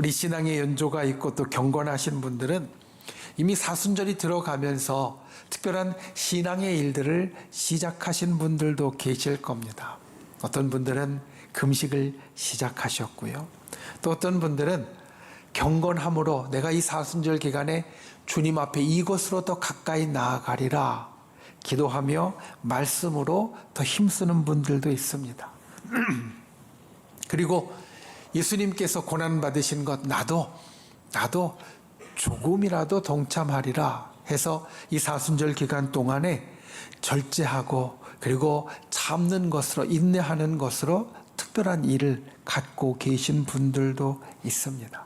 우리 신앙의 연조가 있고 또 경건하신 분들은 이미 사순절이 들어가면서 특별한 신앙의 일들을 시작하신 분들도 계실 겁니다. 어떤 분들은 금식을 시작하셨고요. 또 어떤 분들은 경건함으로 내가 이 사순절 기간에 주님 앞에 이것으로 더 가까이 나아가리라 기도하며 말씀으로 더 힘쓰는 분들도 있습니다. 그리고 예수님께서 고난받으신 것 나도 조금이라도 동참하리라 해서 이 사순절 기간 동안에 절제하고 그리고 참는 것으로 인내하는 것으로 특별한 일을 갖고 계신 분들도 있습니다.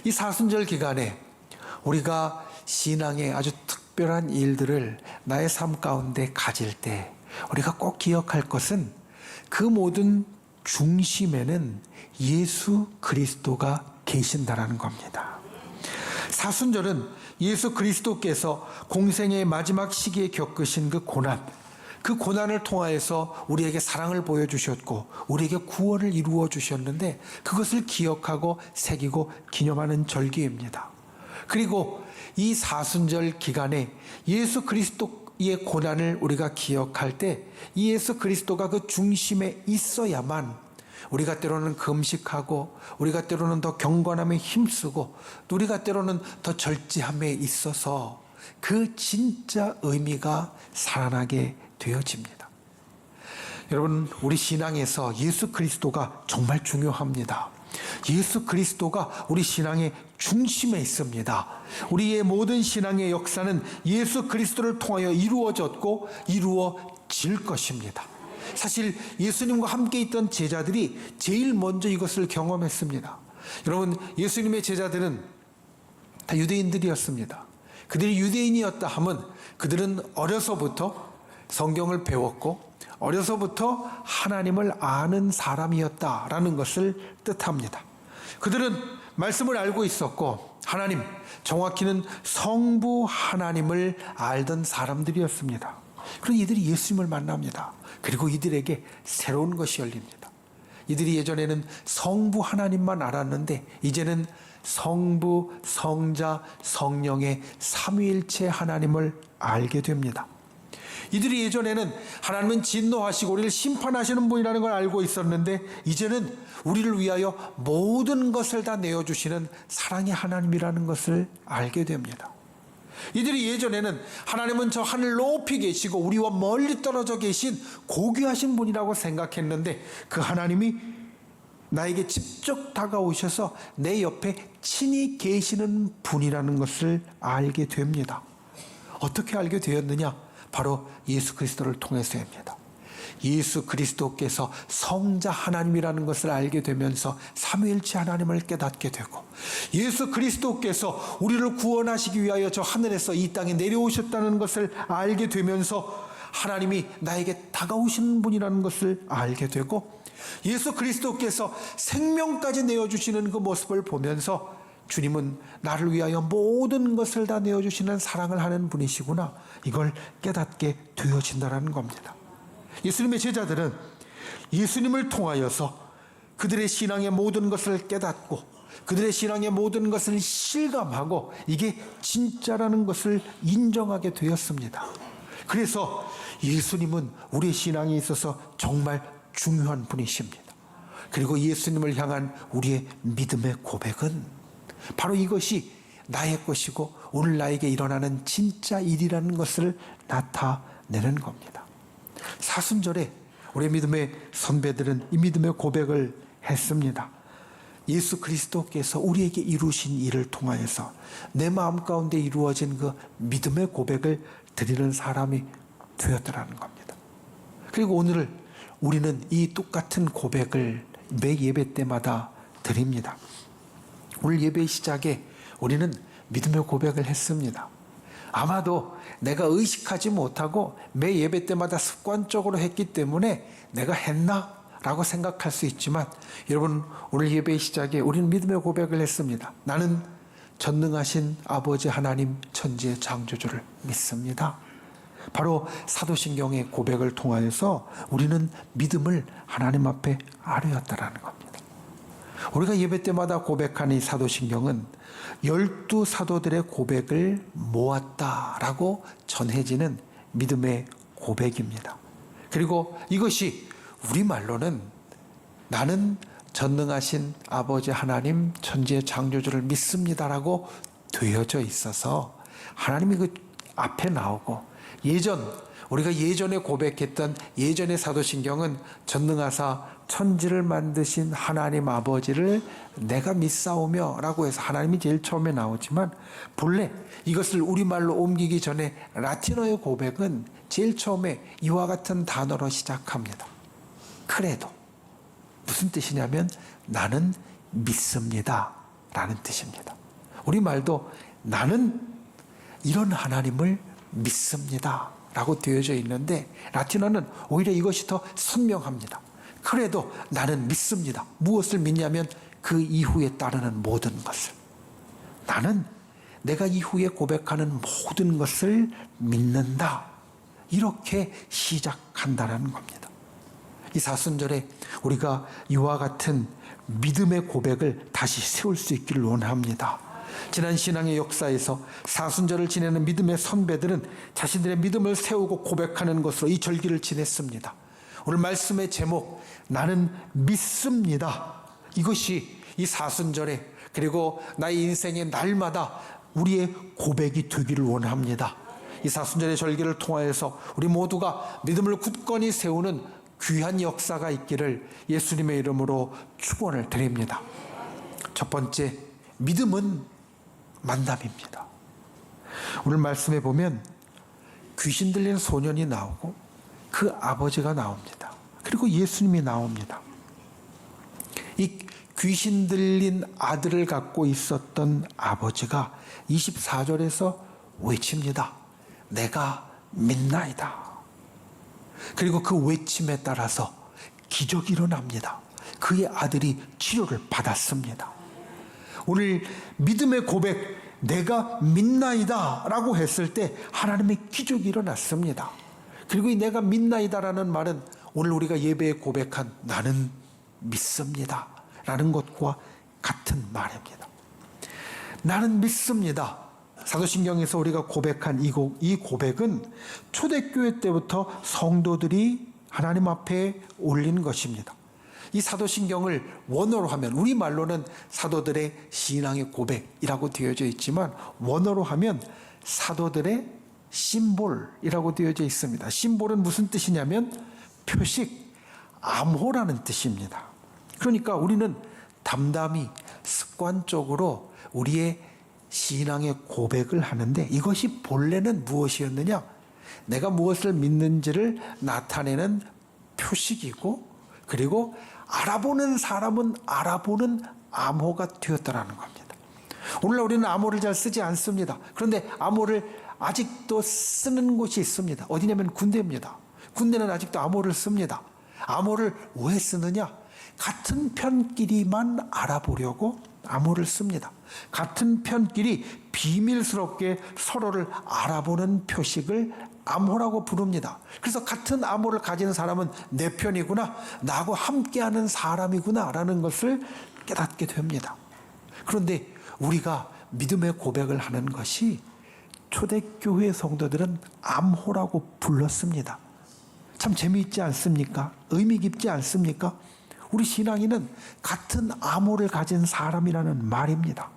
이 사순절 기간에 우리가 신앙의 아주 특별한 일들을 나의 삶 가운데 가질 때 우리가 꼭 기억할 것은 그 모든 중심에는 예수 그리스도가 계신다라는 겁니다. 사순절은 예수 그리스도께서 공생의 마지막 시기에 겪으신 그 고난을 통하여서 우리에게 사랑을 보여주셨고 우리에게 구원을 이루어 주셨는데 그것을 기억하고 새기고 기념하는 절기입니다. 그리고 이 사순절 기간에 예수 그리스도의 고난을 우리가 기억할 때 이 예수 그리스도가 그 중심에 있어야만 우리가 때로는 금식하고 우리가 때로는 더 경건함에 힘쓰고 우리가 때로는 더 절제함에 있어서 그 진짜 의미가 살아나게 되어집니다. 여러분, 우리 신앙에서 예수 그리스도가 정말 중요합니다. 예수 그리스도가 우리 신앙의 중심에 있습니다. 우리의 모든 신앙의 역사는 예수 그리스도를 통하여 이루어졌고 이루어질 것입니다. 사실 예수님과 함께 있던 제자들이 제일 먼저 이것을 경험했습니다. 여러분, 예수님의 제자들은 다 유대인들이었습니다. 그들이 유대인이었다 하면 그들은 어려서부터 성경을 배웠고 어려서부터 하나님을 아는 사람이었다라는 것을 뜻합니다. 그들은 말씀을 알고 있었고 하나님, 정확히는 성부 하나님을 알던 사람들이었습니다. 그런 이들이 예수님을 만납니다. 그리고 이들에게 새로운 것이 열립니다. 이들이 예전에는 성부 하나님만 알았는데 이제는 성부, 성자, 성령의 삼위일체 하나님을 알게 됩니다. 이들이 예전에는 하나님은 진노하시고 우리를 심판하시는 분이라는 걸 알고 있었는데 이제는 우리를 위하여 모든 것을 다 내어주시는 사랑의 하나님이라는 것을 알게 됩니다. 이들이 예전에는 하나님은 저 하늘 높이 계시고 우리와 멀리 떨어져 계신 고귀하신 분이라고 생각했는데 그 하나님이 나에게 직접 다가오셔서 내 옆에 친히 계시는 분이라는 것을 알게 됩니다. 어떻게 알게 되었느냐? 바로 예수 그리스도를 통해서입니다. 예수 그리스도께서 성자 하나님이라는 것을 알게 되면서 삼위일체 하나님을 깨닫게 되고 예수 그리스도께서 우리를 구원하시기 위하여 저 하늘에서 이 땅에 내려오셨다는 것을 알게 되면서 하나님이 나에게 다가오시는 분이라는 것을 알게 되고 예수 그리스도께서 생명까지 내어주시는 그 모습을 보면서 주님은 나를 위하여 모든 것을 다 내어주시는 사랑을 하는 분이시구나, 이걸 깨닫게 되어진다는 겁니다. 예수님의 제자들은 예수님을 통하여서 그들의 신앙의 모든 것을 깨닫고 그들의 신앙의 모든 것을 실감하고 이게 진짜라는 것을 인정하게 되었습니다. 그래서 예수님은 우리의 신앙에 있어서 정말 중요한 분이십니다. 그리고 예수님을 향한 우리의 믿음의 고백은 바로 이것이 나의 것이고 오늘 나에게 일어나는 진짜 일이라는 것을 나타내는 겁니다. 사순절에 우리 믿음의 선배들은 이 믿음의 고백을 했습니다. 예수 그리스도께서 우리에게 이루신 일을 통하여서 내 마음 가운데 이루어진 그 믿음의 고백을 드리는 사람이 되었더라는 겁니다. 그리고 오늘 우리는 이 똑같은 고백을 매 예배 때마다 드립니다. 오늘 예배 시작에 우리는 믿음의 고백을 했습니다. 아마도 내가 의식하지 못하고 매 예배 때마다 습관적으로 했기 때문에 내가 했나? 라고 생각할 수 있지만 여러분, 오늘 예배 시작에 우리는 믿음의 고백을 했습니다. 나는 전능하신 아버지 하나님 천지의 창조주를 믿습니다. 바로 사도신경의 고백을 통하여서 우리는 믿음을 하나님 앞에 아뢰었다라는 겁니다. 우리가 예배 때마다 고백하는 이 사도신경은 12사도들의 고백을 모았다라고 전해지는 믿음의 고백입니다. 그리고 이것이 우리말로는 나는 전능하신 아버지 하나님 천지의 창조주를 믿습니다라고 되어져 있어서 하나님이 그 앞에 나오고 우리가 예전에 고백했던 예전의 사도신경은 전능하사 천지를 만드신 하나님 아버지를 내가 믿사오며 라고 해서 하나님이 제일 처음에 나오지만 본래 이것을 우리말로 옮기기 전에 라틴어의 고백은 제일 처음에 이와 같은 단어로 시작합니다. 크레도. 무슨 뜻이냐면 나는 믿습니다 라는 뜻입니다. 우리말도 나는 이런 하나님을 믿습니다 라고 되어져 있는데 라틴어는 오히려 이것이 더 선명합니다. 그래도 나는 믿습니다. 무엇을 믿냐면 그 이후에 따르는 모든 것을. 나는 내가 이후에 고백하는 모든 것을 믿는다. 이렇게 시작한다는 겁니다. 이 사순절에 우리가 이와 같은 믿음의 고백을 다시 세울 수 있기를 원합니다. 지난 신앙의 역사에서 사순절을 지내는 믿음의 선배들은 자신들의 믿음을 세우고 고백하는 것으로 이 절기를 지냈습니다. 오늘 말씀의 제목 나는 믿습니다. 이것이 이 사순절에 그리고 나의 인생의 날마다 우리의 고백이 되기를 원합니다. 이 사순절의 절기를 통하여서 우리 모두가 믿음을 굳건히 세우는 귀한 역사가 있기를 예수님의 이름으로 축원을 드립니다. 첫 번째, 믿음은 만남입니다. 오늘 말씀에 보면 귀신 들린 소년이 나오고 그 아버지가 나옵니다. 그리고 예수님이 나옵니다. 이 귀신 들린 아들을 갖고 있었던 아버지가 24절에서 외칩니다. 내가 믿나이다. 그리고 그 외침에 따라서 기적이 일어납니다. 그의 아들이 치료를 받았습니다. 오늘 믿음의 고백 내가 믿나이다 라고 했을 때 하나님의 기적이 일어났습니다. 그리고 이 내가 믿나이다라는 말은 오늘 우리가 예배에 고백한 나는 믿습니다 라는 것과 같은 말입니다. 나는 믿습니다. 사도신경에서 우리가 고백한 이 고백은 초대교회 때부터 성도들이 하나님 앞에 올린 것입니다. 이 사도신경을 원어로 하면 우리말로는 사도들의 신앙의 고백이라고 되어져 있지만 원어로 하면 사도들의 심볼이라고 되어져 있습니다. 심볼은 무슨 뜻이냐면 표식, 암호라는 뜻입니다. 그러니까 우리는 담담히 습관적으로 우리의 신앙의 고백을 하는데 이것이 본래는 무엇이었느냐? 내가 무엇을 믿는지를 나타내는 표식이고 그리고 알아보는 사람은 알아보는 암호가 되었다라는 겁니다. 오늘날 우리는 암호를 잘 쓰지 않습니다. 그런데 암호를 아직도 쓰는 곳이 있습니다. 어디냐면 군대입니다. 군대는 아직도 암호를 씁니다. 암호를 왜 쓰느냐? 같은 편끼리만 알아보려고 암호를 씁니다. 같은 편끼리 비밀스럽게 서로를 알아보는 표식을 암호라고 부릅니다. 그래서 같은 암호를 가진 사람은 내 편이구나, 나하고 함께하는 사람이구나 라는 것을 깨닫게 됩니다. 그런데 우리가 믿음의 고백을 하는 것이 초대교회 성도들은 암호라고 불렀습니다. 참 재미있지 않습니까? 의미 깊지 않습니까? 우리 신앙인은 같은 암호를 가진 사람이라는 말입니다.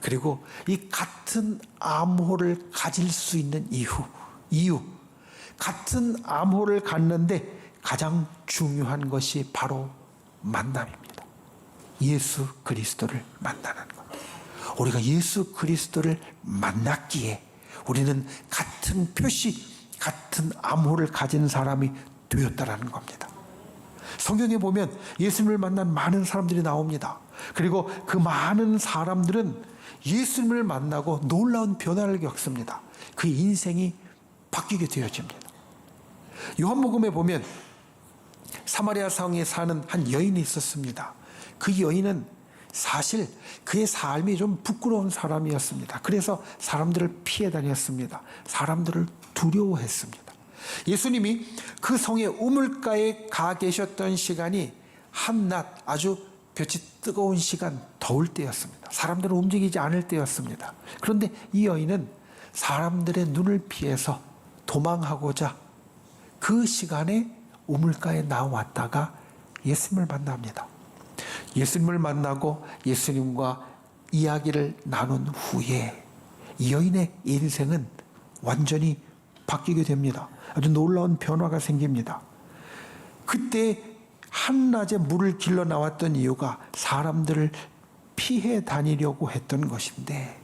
그리고 이 같은 암호를 가질 수 있는 이유, 같은 암호를 갖는데 가장 중요한 것이 바로 만남입니다. 예수 그리스도를 만나는 것. 우리가 예수 그리스도를 만났기에 우리는 같은 표식, 같은 암호를 가진 사람이 되었다라는 겁니다. 성경에 보면 예수님을 만난 많은 사람들이 나옵니다. 그리고 그 많은 사람들은 예수님을 만나고 놀라운 변화를 겪습니다. 그 인생이 바뀌게 되어집니다. 요한복음에 보면 사마리아 성에 사는 한 여인이 있었습니다. 그 여인은 사실 그의 삶이 좀 부끄러운 사람이었습니다. 그래서 사람들을 피해 다녔습니다. 사람들을 두려워했습니다. 예수님이 그 성의 우물가에 가 계셨던 시간이 한낮 아주 볕이 뜨거운 시간, 더울 때였습니다. 사람들은 움직이지 않을 때였습니다. 그런데 이 여인은 사람들의 눈을 피해서 도망하고자 그 시간에 우물가에 나왔다가 예수님을 만납니다. 예수님을 만나고 예수님과 이야기를 나눈 후에 이 여인의 인생은 완전히 바뀌게 됩니다. 아주 놀라운 변화가 생깁니다. 그때 한낮에 물을 길러 나왔던 이유가 사람들을 피해 다니려고 했던 것인데,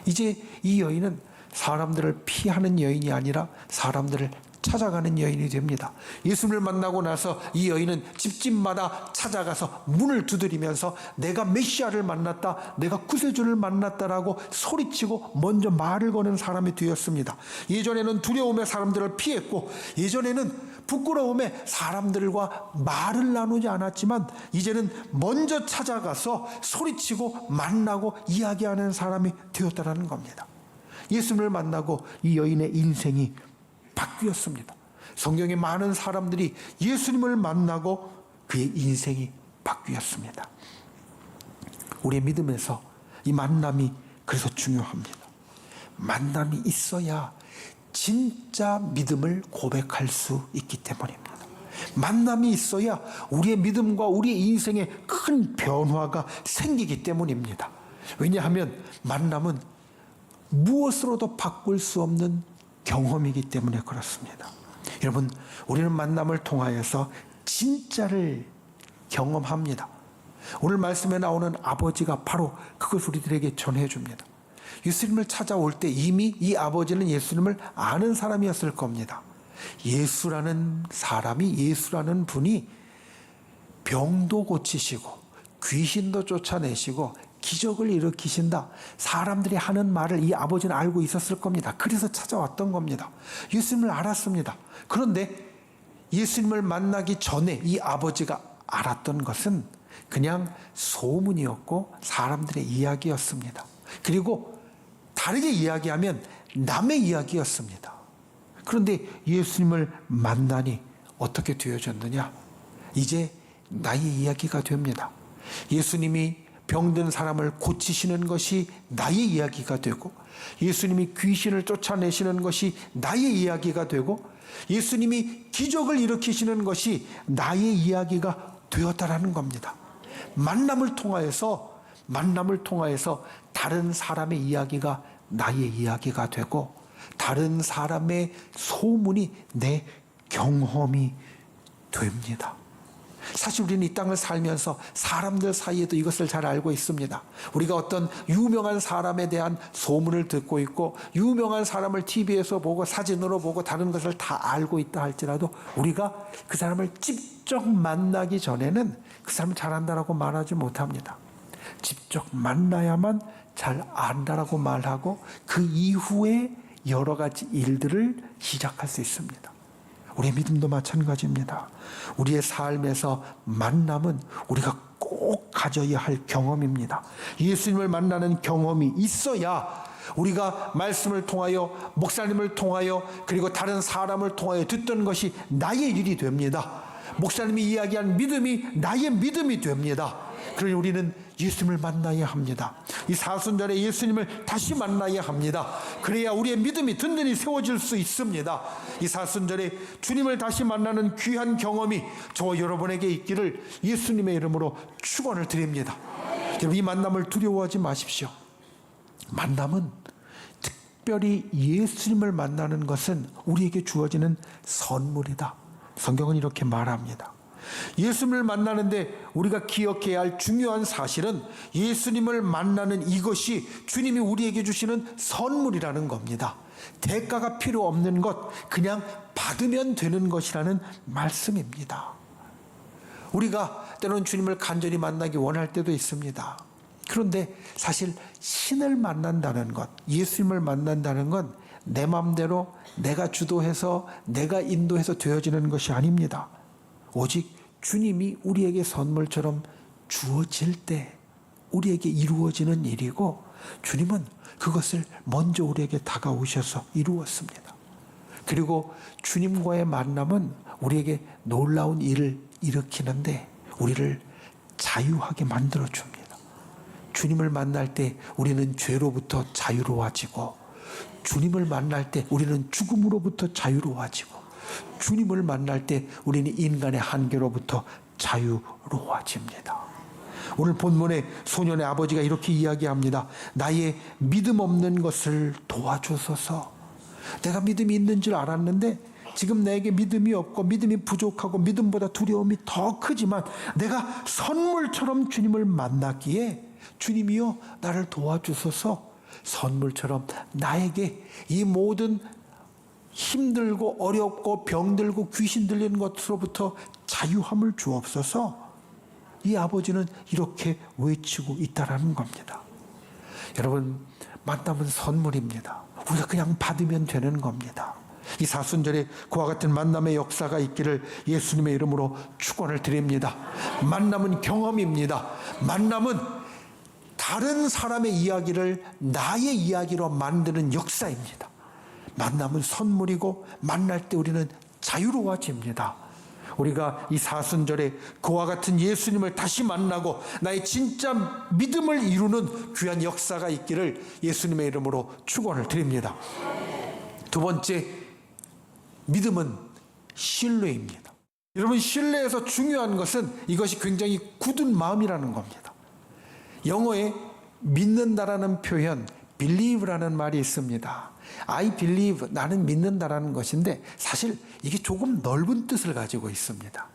이제 이 여인은 사람들을 피하는 여인이 아니라 사람들을 찾아가는 여인이 됩니다. 예수님을 만나고 나서 이 여인은 집집마다 찾아가서 문을 두드리면서 내가 메시아를 만났다, 내가 구세주를 만났다라고 소리치고 먼저 말을 거는 사람이 되었습니다. 예전에는 두려움에 사람들을 피했고, 예전에는 부끄러움에 사람들과 말을 나누지 않았지만, 이제는 먼저 찾아가서 소리치고 만나고 이야기하는 사람이 되었다는 겁니다. 예수님을 만나고 이 여인의 인생이 바뀌었습니다. 성경에 많은 사람들이 예수님을 만나고 그의 인생이 바뀌었습니다. 우리의 믿음에서 이 만남이 그래서 중요합니다. 만남이 있어야 진짜 믿음을 고백할 수 있기 때문입니다. 만남이 있어야 우리의 믿음과 우리의 인생에 큰 변화가 생기기 때문입니다. 왜냐하면 만남은 무엇으로도 바꿀 수 없는 경험이기 때문에 그렇습니다. 여러분, 우리는 만남을 통하여서 진짜를 경험합니다. 오늘 말씀에 나오는 아버지가 바로 그것을 우리들에게 전해줍니다. 예수님을 찾아올 때 이미 이 아버지는 예수님을 아는 사람이었을 겁니다. 예수라는 사람이, 예수라는 분이 병도 고치시고 귀신도 쫓아내시고 기적을 일으키신다, 사람들이 하는 말을 이 아버지는 알고 있었을 겁니다. 그래서 찾아왔던 겁니다. 예수님을 알았습니다. 그런데 예수님을 만나기 전에 이 아버지가 알았던 것은 그냥 소문이었고 사람들의 이야기였습니다. 그리고 다르게 이야기하면 남의 이야기였습니다. 그런데 예수님을 만나니 어떻게 되어졌느냐? 이제 나의 이야기가 됩니다. 예수님이 병든 사람을 고치시는 것이 나의 이야기가 되고, 예수님이 귀신을 쫓아내시는 것이 나의 이야기가 되고, 예수님이 기적을 일으키시는 것이 나의 이야기가 되었다라는 겁니다. 만남을 통하여서 다른 사람의 이야기가 나의 이야기가 되고, 다른 사람의 소문이 내 경험이 됩니다. 사실 우리는 이 땅을 살면서 사람들 사이에도 이것을 잘 알고 있습니다. 우리가 어떤 유명한 사람에 대한 소문을 듣고 있고, 유명한 사람을 TV에서 보고 사진으로 보고 다른 것을 다 알고 있다 할지라도, 우리가 그 사람을 직접 만나기 전에는 그 사람을 잘 안다라고 말하지 못합니다. 직접 만나야만 잘 안다라고 말하고 그 이후에 여러 가지 일들을 시작할 수 있습니다. 우리의 믿음도 마찬가지입니다. 우리의 삶에서 만남은 우리가 꼭 가져야 할 경험입니다. 예수님을 만나는 경험이 있어야 우리가 말씀을 통하여, 목사님을 통하여, 그리고 다른 사람을 통하여 듣던 것이 나의 일이 됩니다. 목사님이 이야기한 믿음이 나의 믿음이 됩니다. 그러니 우리는 예수님을 만나야 합니다. 이 사순절에 예수님을 다시 만나야 합니다. 그래야 우리의 믿음이 든든히 세워질 수 있습니다. 이 사순절에 주님을 다시 만나는 귀한 경험이 저와 여러분에게 있기를 예수님의 이름으로 축원을 드립니다. 여러분, 이 만남을 두려워하지 마십시오. 만남은, 특별히 예수님을 만나는 것은 우리에게 주어지는 선물이다. 성경은 이렇게 말합니다. 예수님을 만나는데 우리가 기억해야 할 중요한 사실은 예수님을 만나는 이것이 주님이 우리에게 주시는 선물이라는 겁니다. 대가가 필요 없는 것, 그냥 받으면 되는 것이라는 말씀입니다. 우리가 때로는 주님을 간절히 만나기 원할 때도 있습니다. 그런데 사실 신을 만난다는 것, 예수님을 만난다는 건 내 마음대로 내가 주도해서 내가 인도해서 되어지는 것이 아닙니다. 오직 주님이 우리에게 선물처럼 주어질 때 우리에게 이루어지는 일이고, 주님은 그것을 먼저 우리에게 다가오셔서 이루었습니다. 그리고 주님과의 만남은 우리에게 놀라운 일을 일으키는데 우리를 자유하게 만들어 줍니다. 주님을 만날 때 우리는 죄로부터 자유로워지고, 주님을 만날 때 우리는 죽음으로부터 자유로워지고, 주님을 만날 때 우리는 인간의 한계로부터 자유로워집니다. 오늘 본문에 소년의 아버지가 이렇게 이야기합니다. 나의 믿음 없는 것을 도와주소서. 내가 믿음이 있는 줄 알았는데 지금 내게 믿음이 없고 믿음이 부족하고 믿음보다 두려움이 더 크지만 내가 선물처럼 주님을 만났기에 주님이여 나를 도와주소서. 선물처럼 나에게 이 모든 힘들고 어렵고 병들고 귀신 들리는 것으로부터 자유함을 주옵소서. 이 아버지는 이렇게 외치고 있다라는 겁니다. 여러분, 만남은 선물입니다. 우리가 그냥 받으면 되는 겁니다. 이 사순절에 그와 같은 만남의 역사가 있기를 예수님의 이름으로 축원을 드립니다. 만남은 경험입니다. 만남은 다른 사람의 이야기를 나의 이야기로 만드는 역사입니다. 만남은 선물이고 만날 때 우리는 자유로워집니다. 우리가 이 사순절에 그와 같은 예수님을 다시 만나고 나의 진짜 믿음을 이루는 귀한 역사가 있기를 예수님의 이름으로 축원을 드립니다. 두 번째, 믿음은 신뢰입니다. 여러분, 신뢰에서 중요한 것은 이것이 굉장히 굳은 마음이라는 겁니다. 영어에 믿는다라는 표현, believe라는 말이 있습니다. I believe, 나는 믿는다라는 것인데 사실 이게 조금 넓은 뜻을 가지고 있습니다.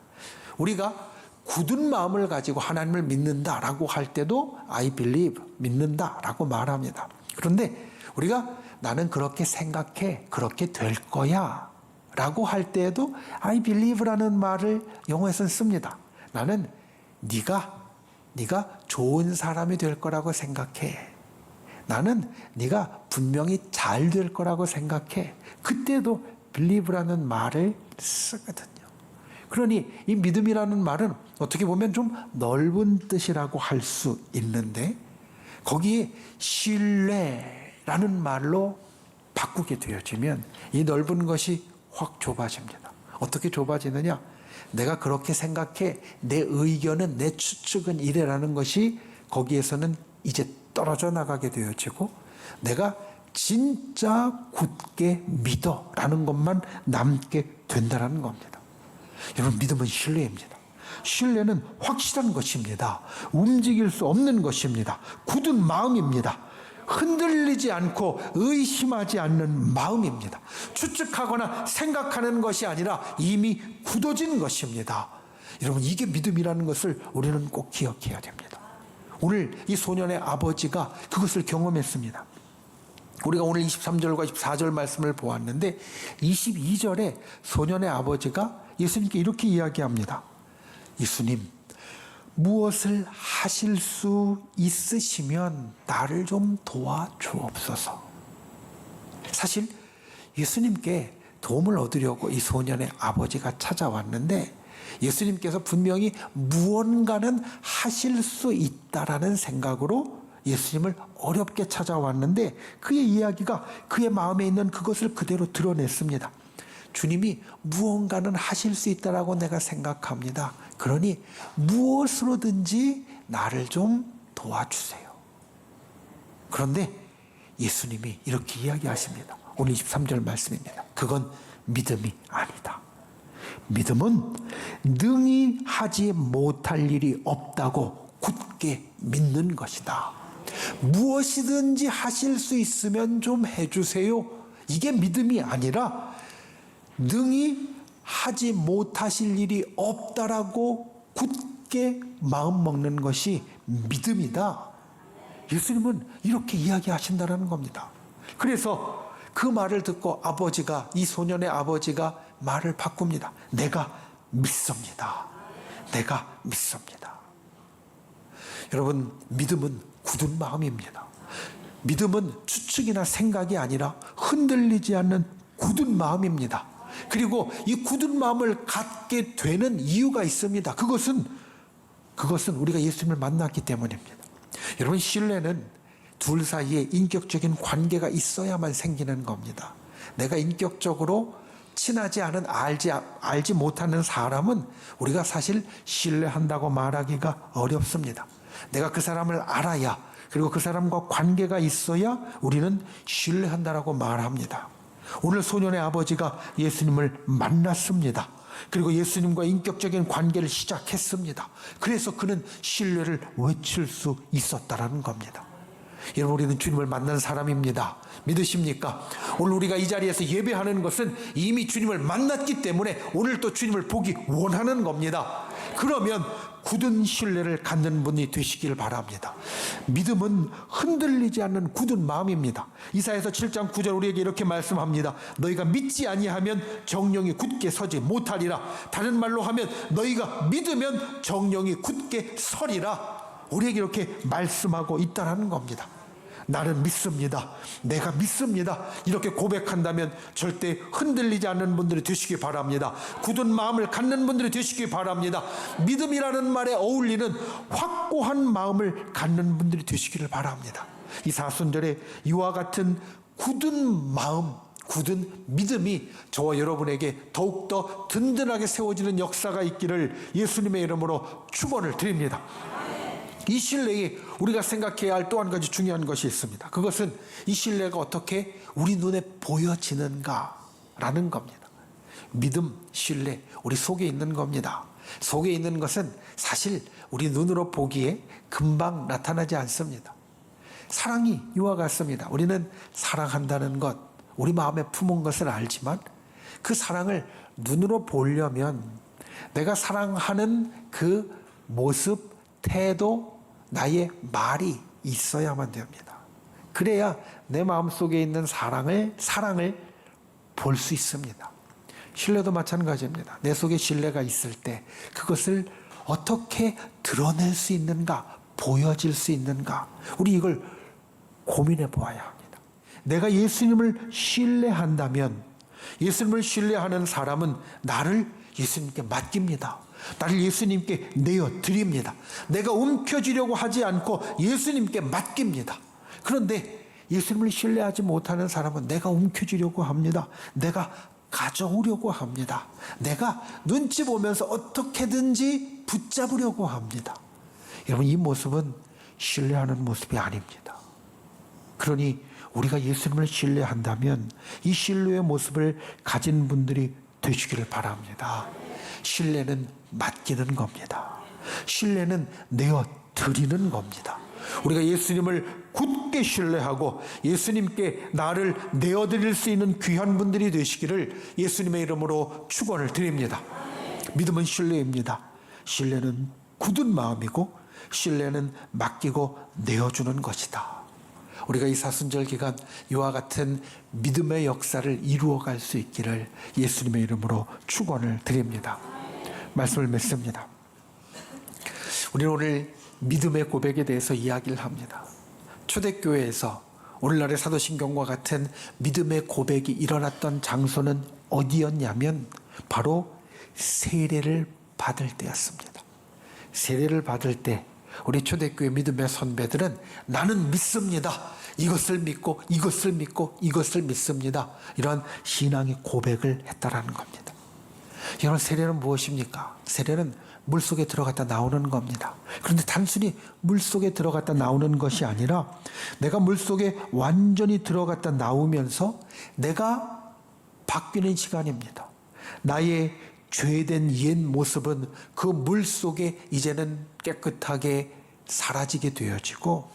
우리가 굳은 마음을 가지고 하나님을 믿는다라고 할 때도 I believe, 믿는다라고 말합니다. 그런데 우리가 나는 그렇게 생각해, 그렇게 될 거야 라고 할 때에도 I believe라는 말을 영어에서는 씁니다. 나는 네가 좋은 사람이 될 거라고 생각해. 나는 네가 분명히 잘 될 거라고 생각해. 그때도 believe라는 말을 쓰거든요. 그러니 이 믿음이라는 말은 어떻게 보면 좀 넓은 뜻이라고 할 수 있는데 거기에 신뢰라는 말로 바꾸게 되어지면 이 넓은 것이 확 좁아집니다. 어떻게 좁아지느냐? 내가 그렇게 생각해. 내 의견은, 내 추측은 이래라는 것이 거기에서는 이제 떨어져 나가게 되어지고 내가 진짜 굳게 믿어라는 것만 남게 된다는 겁니다. 여러분, 믿음은 신뢰입니다. 신뢰는 확실한 것입니다. 움직일 수 없는 것입니다. 굳은 마음입니다. 흔들리지 않고 의심하지 않는 마음입니다. 추측하거나 생각하는 것이 아니라 이미 굳어진 것입니다. 여러분, 이게 믿음이라는 것을 우리는 꼭 기억해야 됩니다. 오늘 이 소년의 아버지가 그것을 경험했습니다. 우리가 오늘 23절과 24절 말씀을 보았는데 22절에 소년의 아버지가 예수님께 이렇게 이야기합니다. 예수님, 무엇을 하실 수 있으시면 나를 좀 도와주옵소서. 사실 예수님께 도움을 얻으려고 이 소년의 아버지가 찾아왔는데 예수님께서 분명히 무언가는 하실 수 있다라는 생각으로 예수님을 어렵게 찾아왔는데 그의 이야기가 그의 마음에 있는 그것을 그대로 드러냈습니다. 주님이 무언가는 하실 수 있다라고 내가 생각합니다. 그러니 무엇으로든지 나를 좀 도와주세요. 그런데 예수님이 이렇게 이야기하십니다. 오늘 23절 말씀입니다. 그건 믿음이 아니다. 믿음은 능히 하지 못할 일이 없다고 굳게 믿는 것이다. 무엇이든지 하실 수 있으면 좀 해주세요. 이게 믿음이 아니라 능히 하지 못하실 일이 없다라고 굳게 마음 먹는 것이 믿음이다. 예수님은 이렇게 이야기하신다는 겁니다. 그래서 그 말을 듣고 이 소년의 아버지가 말을 바꿉니다. 내가 믿습니다. 내가 믿습니다. 여러분, 믿음은 굳은 마음입니다. 믿음은 추측이나 생각이 아니라 흔들리지 않는 굳은 마음입니다. 그리고 이 굳은 마음을 갖게 되는 이유가 있습니다. 그것은 우리가 예수님을 만났기 때문입니다. 여러분, 신뢰는 둘 사이에 인격적인 관계가 있어야만 생기는 겁니다. 내가 인격적으로 친하지 않은 알지 못하는 사람은 우리가 사실 신뢰한다고 말하기가 어렵습니다. 내가 그 사람을 알아야, 그리고 그 사람과 관계가 있어야 우리는 신뢰한다라고 말합니다. 오늘 소년의 아버지가 예수님을 만났습니다. 그리고 예수님과 인격적인 관계를 시작했습니다. 그래서 그는 신뢰를 외칠 수 있었다라는 겁니다. 여러분, 우리는 주님을 만난 사람입니다. 믿으십니까? 오늘 우리가 이 자리에서 예배하는 것은 이미 주님을 만났기 때문에 오늘 또 주님을 보기 원하는 겁니다. 그러면 굳은 신뢰를 갖는 분이 되시길 바랍니다. 믿음은 흔들리지 않는 굳은 마음입니다. 이사야서 7장 9절 우리에게 이렇게 말씀합니다. 너희가 믿지 아니하면 정령이 굳게 서지 못하리라. 다른 말로 하면 너희가 믿으면 정령이 굳게 서리라. 우리에게 이렇게 말씀하고 있다는 겁니다. 나는 믿습니다. 내가 믿습니다. 이렇게 고백한다면 절대 흔들리지 않는 분들이 되시기 바랍니다. 굳은 마음을 갖는 분들이 되시기 바랍니다. 믿음이라는 말에 어울리는 확고한 마음을 갖는 분들이 되시기를 바랍니다. 이 사순절에 이와 같은 굳은 마음, 굳은 믿음이 저와 여러분에게 더욱더 든든하게 세워지는 역사가 있기를 예수님의 이름으로 축원을 드립니다. 이 신뢰에 우리가 생각해야 할 또 한 가지 중요한 것이 있습니다. 그것은 이 신뢰가 어떻게 우리 눈에 보여지는가라는 겁니다. 믿음, 신뢰, 우리 속에 있는 겁니다. 속에 있는 것은 사실 우리 눈으로 보기에 금방 나타나지 않습니다. 사랑이 이와 같습니다. 우리는 사랑한다는 것, 우리 마음에 품은 것을 알지만 그 사랑을 눈으로 보려면 내가 사랑하는 그 모습, 태도, 나의 말이 있어야만 됩니다. 그래야 내 마음속에 있는 사랑을 볼 수 있습니다. 신뢰도 마찬가지입니다. 내 속에 신뢰가 있을 때 그것을 어떻게 드러낼 수 있는가, 보여질 수 있는가, 우리 이걸 고민해 보아야 합니다. 내가 예수님을 신뢰한다면, 예수님을 신뢰하는 사람은 나를 예수님께 맡깁니다. 나를 예수님께 내어드립니다. 내가 움켜쥐려고 하지 않고 예수님께 맡깁니다. 그런데 예수님을 신뢰하지 못하는 사람은 내가 움켜쥐려고 합니다. 내가 가져오려고 합니다. 내가 눈치 보면서 어떻게든지 붙잡으려고 합니다. 여러분, 이 모습은 신뢰하는 모습이 아닙니다. 그러니 우리가 예수님을 신뢰한다면 이 신뢰의 모습을 가진 분들이 되시기를 바랍니다. 신뢰는 맡기는 겁니다. 신뢰는 내어드리는 겁니다. 우리가 예수님을 굳게 신뢰하고 예수님께 나를 내어드릴 수 있는 귀한 분들이 되시기를 예수님의 이름으로 축원을 드립니다. 믿음은 신뢰입니다. 신뢰는 굳은 마음이고 신뢰는 맡기고 내어주는 것이다. 우리가 이 사순절 기간 이와 같은 믿음의 역사를 이루어갈 수 있기를 예수님의 이름으로 축원을 드립니다. 말씀을 맺습니다. 우리는 오늘 믿음의 고백에 대해서 이야기를 합니다. 초대교회에서 오늘날의 사도신경과 같은 믿음의 고백이 일어났던 장소는 어디였냐면 바로 세례를 받을 때였습니다. 세례를 받을 때 우리 초대교회 믿음의 선배들은 나는 믿습니다. 이것을 믿고 이것을 믿고 이것을 믿습니다. 이런 신앙의 고백을 했다라는 겁니다. 여러분, 세례는 무엇입니까? 세례는 물속에 들어갔다 나오는 겁니다. 그런데 단순히 물속에 들어갔다 나오는 것이 아니라 내가 물속에 완전히 들어갔다 나오면서 내가 바뀌는 시간입니다. 나의 죄된 옛 모습은 그 물속에 이제는 깨끗하게 사라지게 되어지고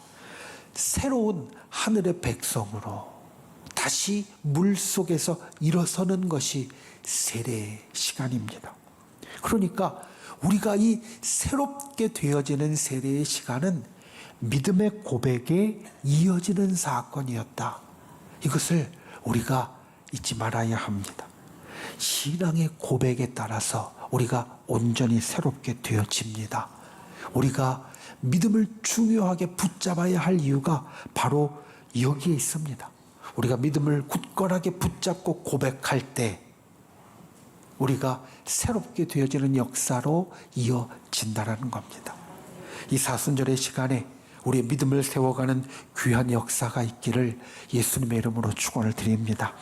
새로운 하늘의 백성으로 다시 물속에서 일어서는 것이 세례의 시간입니다. 그러니까 우리가 이 새롭게 되어지는 세례의 시간은 믿음의 고백에 이어지는 사건이었다. 이것을 우리가 잊지 말아야 합니다. 신앙의 고백에 따라서 우리가 온전히 새롭게 되어집니다. 우리가 믿음을 중요하게 붙잡아야 할 이유가 바로 여기에 있습니다. 우리가 믿음을 굳건하게 붙잡고 고백할 때 우리가 새롭게 되어지는 역사로 이어진다는 겁니다. 이 사순절의 시간에 우리의 믿음을 세워가는 귀한 역사가 있기를 예수님의 이름으로 축원을 드립니다.